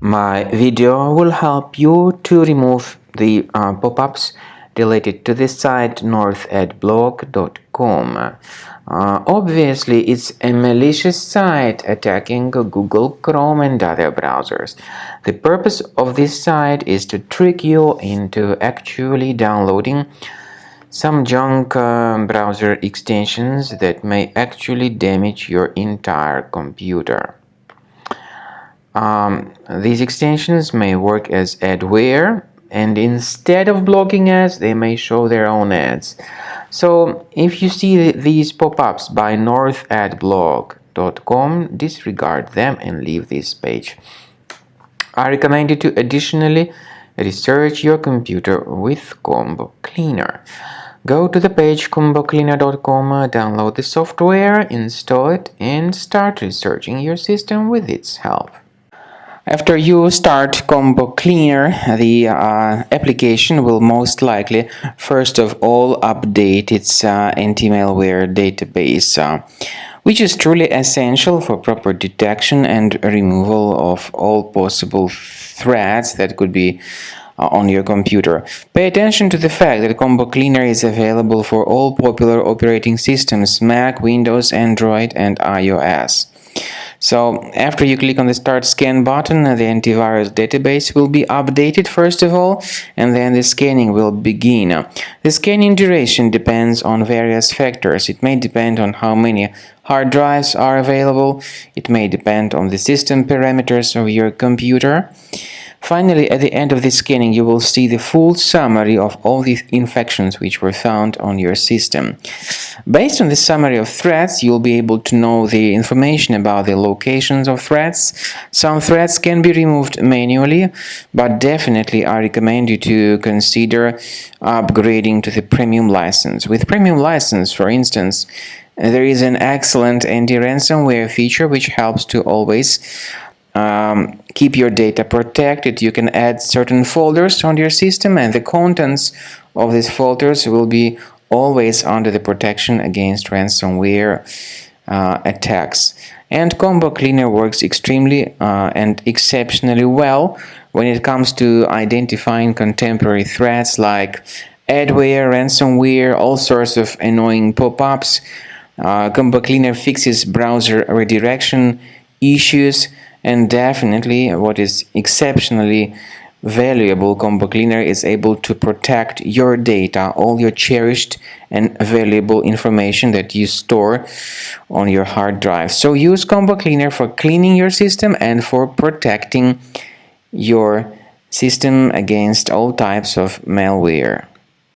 My video will help you to remove the pop-ups related to the site northadblog.com. Obviously, it's a malicious site attacking Google Chrome and other browsers. The purpose of this site is to trick you into actually downloading some junk browser extensions that may actually damage your entire computer. These extensions may work as adware, and instead of blocking ads, they may show their own ads. So if you see these pop-ups by northadblog.com, disregard them and leave this page. I recommend you to additionally research your computer with Combo Cleaner. Go to the page combocleaner.com, download the software, install it, and start researching your system with its help. After you start Combo Cleaner, the application will most likely first of all update its anti-malware database, which is truly essential for proper detection and removal of all possible threats that could be on your computer. Pay attention to the fact that Combo Cleaner is available for all popular operating systems: Mac, Windows, Android, and iOS. So after you click on the Start Scan button, the antivirus database will be updated first of all, and then the scanning will begin. The scanning duration depends on various factors. It may depend on how many hard drives are available. It may depend on the system parameters of your computer. Finally, at the end of the scanning, you will see the full summary of all the infections which were found on your system. Based on the summary of threats, you'll be able to know the information about the locations of threats. Some threats can be removed manually, but definitely I recommend you to consider upgrading to the premium license. With premium license, for instance, there is an excellent anti-ransomware feature which helps to always keep your data protected. You can add certain folders on your system, and the contents of these folders will be always under the protection against ransomware attacks. And Combo Cleaner works extremely and exceptionally well when it comes to identifying contemporary threats like adware, ransomware, all sorts of annoying pop-ups. Combo Cleaner fixes browser redirection issues. And definitely, what is exceptionally valuable, Combo Cleaner is able to protect your data, all your cherished and valuable information that you store on your hard drive. So use Combo Cleaner for cleaning your system and for protecting your system against all types of malware.